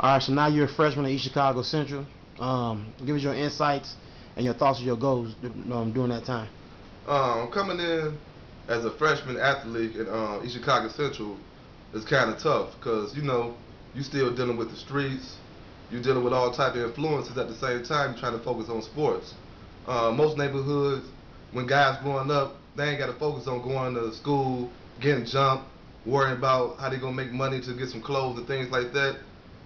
All right, so now you're a freshman at East Chicago Central. Give us your insights and your thoughts of your goals during that time. Coming in as a freshman athlete at East Chicago Central is kind of tough because, you still dealing with the streets. You're dealing with all type of influences at the same time. You're trying to focus on sports. Most neighborhoods, when guys growing up, they ain't got to focus on going to school, getting jumped, worrying about how they going to make money to get some clothes and things like that.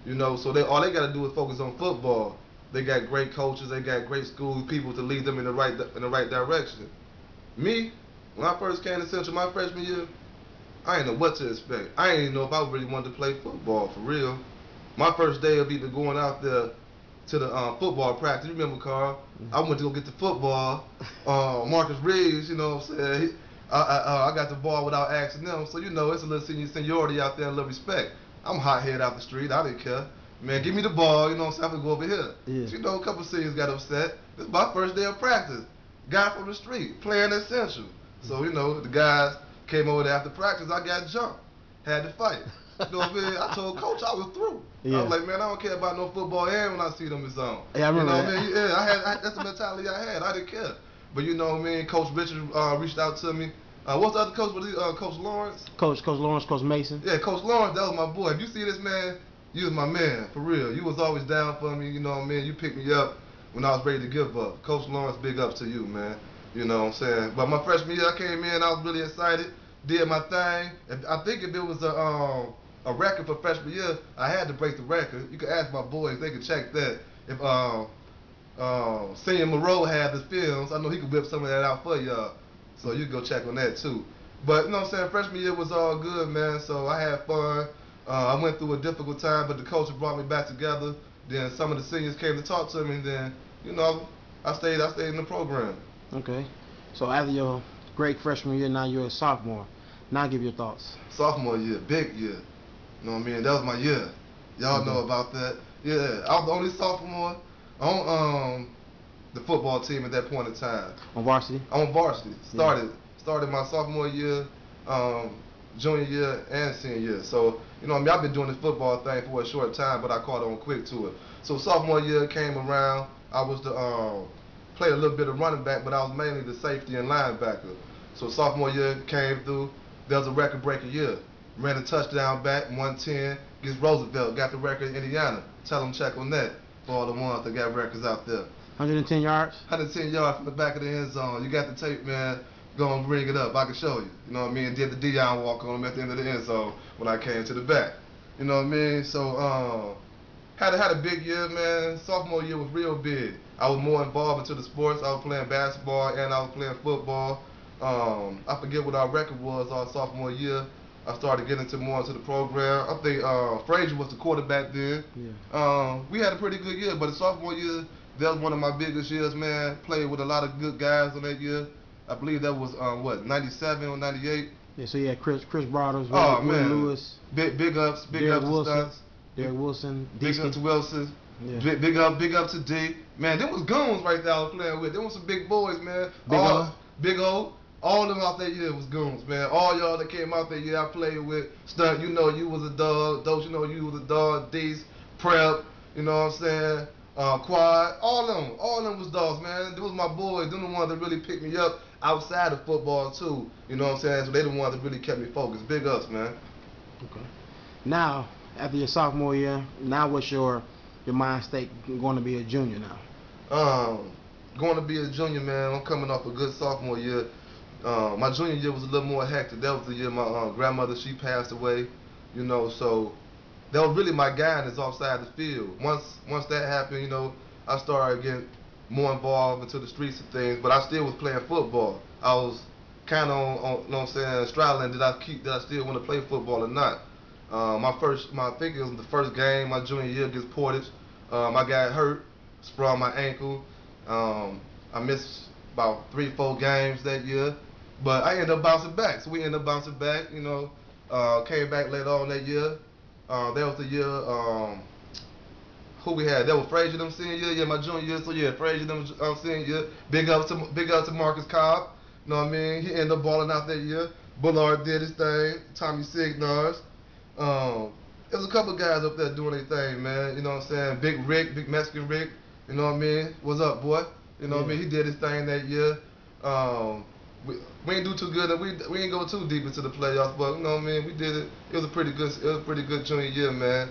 So all they got to do is focus on football. They got great coaches, they got great school people to lead them in the right direction. Me, when I first came to Central my freshman year, I didn't know what to expect. I didn't even know if I really wanted to play football for real. My first day of either going out there to the football practice. You remember, Carl? I went to go get the football. Marcus Reeves, you know what I'm saying? I got the ball without asking them. So, it's a little seniority out there and a little respect. I'm hot-headed out the street. I didn't care. Man, give me the ball. You know what I'm saying? I'm going to go over here. Yeah. So, a couple of seniors got upset. This is my first day of practice. Guy from the street playing at Central. So, the guys came over there after practice. I got jumped. Had to fight. You know what I mean? I told coach I was through. Yeah. I was like, man, I don't care about no football and when I see them it's on. Yeah, I remember what I mean? Yeah, that's the mentality I had. I didn't care. But you know what I mean? Coach Richard reached out to me. What's the other coach? Was he, Coach Lawrence? Coach Lawrence, Coach Mason. Yeah, Coach Lawrence, that was my boy. If you see this man, you was my man, for real. You was always down for me, you know what I mean? You picked me up when I was ready to give up. Coach Lawrence, big ups to you, man. You know what I'm saying? But my freshman year, I came in, I was really excited, did my thing. I think if it was a record for freshman year, I had to break the record. You could ask my boys, they could check that. If Senior Moreau had the films, I know he could whip some of that out for y'all. So you can go check on that too. But you know what I'm saying, freshman year was all good, man. So I had fun. I went through a difficult time, but the coach brought me back together. Then some of the seniors came to talk to me, and then, I stayed in the program. Okay. So after your great freshman year, now you're a sophomore. Now give your thoughts. Sophomore year, big year. You know what I mean? That was my year. Y'all know about that. Yeah, I was the only sophomore on the football team at that point in time. On varsity? On varsity. Started my sophomore year, junior year, and senior year. So, I've been doing this football thing for a short time, but I caught on quick to it. So sophomore year came around. I was played a little bit of running back, but I was mainly the safety and linebacker. So sophomore year came through. There was a record-breaking year. Ran a touchdown back, 110, against Roosevelt, got the record in Indiana. Tell them check on that for all the ones that got records out there. 110 yards? 110 yards from the back of the end zone. You got the tape, man. Go and bring it up. I can show you. You know what I mean? Did the Dion walk on him at the end of the end zone when I came to the back. You know what I mean? So, had a big year, man. Sophomore year was real big. I was more involved into the sports. I was playing basketball and I was playing football. I forget what our record was our sophomore year. I started getting more into the program. I think Frazier was the quarterback then. Yeah. We had a pretty good year, but the sophomore year, that was one of my biggest years, man. Played with a lot of good guys on that year. I believe that was 97 or 98. Yeah, so you had Chris Brothers, man. Lewis, big ups to Stunts. Derek Wilson, big up to Wilson. Yeah. Big up to D. Man, them was goons right there I was playing with. Them was some big boys, man. Big O. All of them out that year was goons, man. All y'all that came out that year I played with. Stunt, you was a dog. Dose, you was a dog. D's, Prep, you know what I'm saying? Quad, all of them was dogs, man. They was my boys. Them the ones that really picked me up outside of football too. You know what I'm saying? So they the ones that really kept me focused. Big ups, man. Okay. Now, after your sophomore year, now what's your mind state going to be a junior now? Going to be a junior, man. I'm coming off a good sophomore year. My junior year was a little more hectic. That was the year my grandmother, she passed away, so that was really my guidance offside the field. Once that happened, I started getting more involved into the streets and things, but I still was playing football. I was kind of on you know what I'm saying, straddling, did I still want to play football or not? I think it was the first game my junior year against Portage. I got hurt, sprained my ankle. I missed about 3-4 games that year. But I ended up bouncing back. So we ended up bouncing back, came back later on that year. That was the year, who we had? That was Frazier them senior year, yeah, my junior year. So yeah, Frazier them senior year. Big up to Marcus Cobb. You know what I mean? He ended up balling out that year. Bullard did his thing. Tommy Signars. There's a couple guys up there doing their thing, man. You know what I'm saying? Big Rick, Big Mexican Rick. You know what I mean? What's up, boy? You know what I mean? He did his thing that year. We ain't do too good. We ain't go too deep into the playoffs, but you know what I mean? We did it. It was a pretty good junior year, man.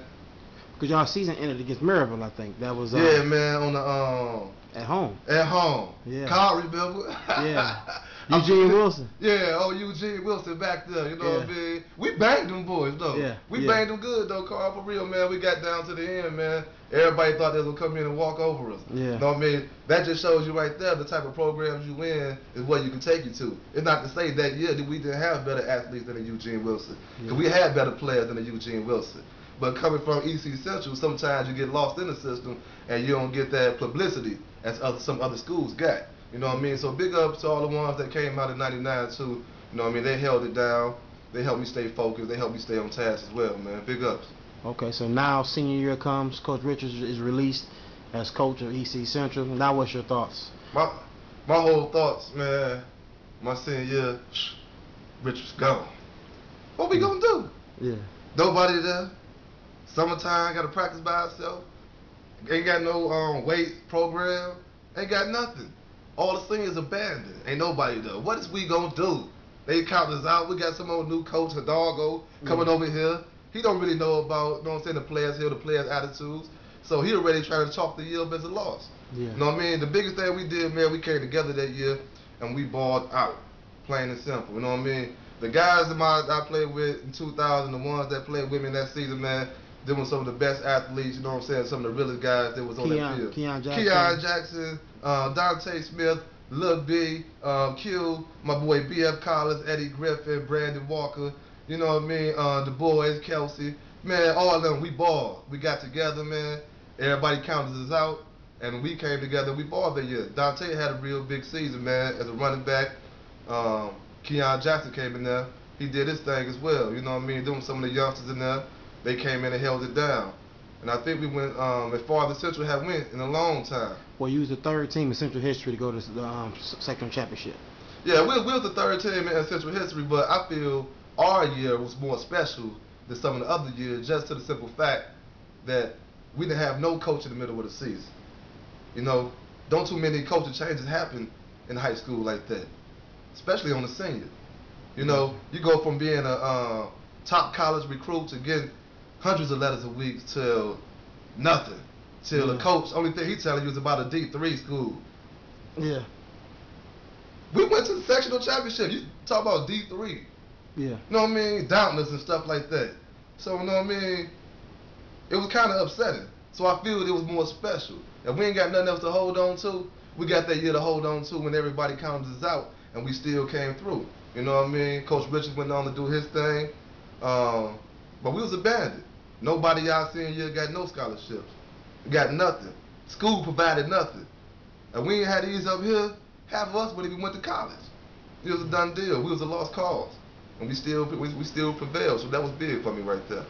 Because y'all season ended against Maryville, I think. That was yeah, man, on the at home. At home. Yeah. Carl, remember? Yeah. Eugene Wilson. Yeah, Eugene Wilson back there. You know what I mean? We banged them boys though. Yeah. We banged them good though, Carl, for real, man. We got down to the end, man. Everybody thought they was gonna come in and walk over us. Yeah. You know what I mean? That just shows you right there the type of programs you in is what you can take you to. It's not to say that year that we didn't have better athletes than a Eugene Wilson. Because we had better players than a Eugene Wilson. But coming from EC Central, sometimes you get lost in the system and you don't get that publicity as some other schools got. You know what I mean? So big ups to all the ones that came out in '99 too. You know what I mean? They held it down. They helped me stay focused. They helped me stay on task as well, man. Big ups. Okay, so now senior year comes. Coach Richards is released as coach of EC Central. Now what's your thoughts? My whole thoughts, man. My senior year, Richards gone. What we gonna do? Yeah. Nobody there. Summertime, got to practice by ourselves. Ain't got no weight program. Ain't got nothing. All the seniors abandoned. Ain't nobody there. What is we gonna do? They count us out. We got some old new coach, Hidalgo, coming over here. He don't really know about, you know what I'm saying, the players here, the players' attitudes. So he already trying to chalk the year up as a loss. Yeah. You know what I mean? The biggest thing we did, man, we came together that year and we balled out. Plain and simple. You know what I mean? The guys that I played with in 2000, the ones that played with me in that season, man, they were some of the best athletes, you know what I'm saying, some of the realest guys that was on that field. Keon Jackson. Keon Jackson, Dante Smith, Lil B, Q, my boy B.F. Collins, Eddie Griffin, Brandon Walker, you know what I mean, the boys, Kelsey. Man, all of them, we balled. We got together, man. Everybody counted us out, and we came together, we balled that year. Dante had a real big season, man, as a running back. Keon Jackson came in there. He did his thing as well, you know what I mean, doing some of the youngsters in there. They came in and held it down. And I think we went as far as Central had went in a long time. Well, you was the third team in Central history to go to the sectional championship. Yeah, we was the third team in Central history, but I feel our year was more special than some of the other years just to the simple fact that we didn't have no coach in the middle of the season. You know, don't too many coaching changes happen in high school like that, especially on the senior. You know, you go from being a top college recruit to getting hundreds of letters a week till nothing. Till the coach, only thing he telling you is about a D3 school. Yeah. We went to the sectional championship. You talk about D3. Yeah. You know what I mean? Doubting us and stuff like that. So, you know what I mean? It was kind of upsetting. So I feel it was more special. If we ain't got nothing else to hold on to, we got that year to hold on to when everybody counted us out, and we still came through. You know what I mean? Coach Richards went on to do his thing. But we was abandoned. Nobody our senior year got no scholarships. We got nothing. School provided nothing. And we ain't had these up here, half of us would even went to college. It was a done deal. We was a lost cause. And we still prevailed. So that was big for me right there.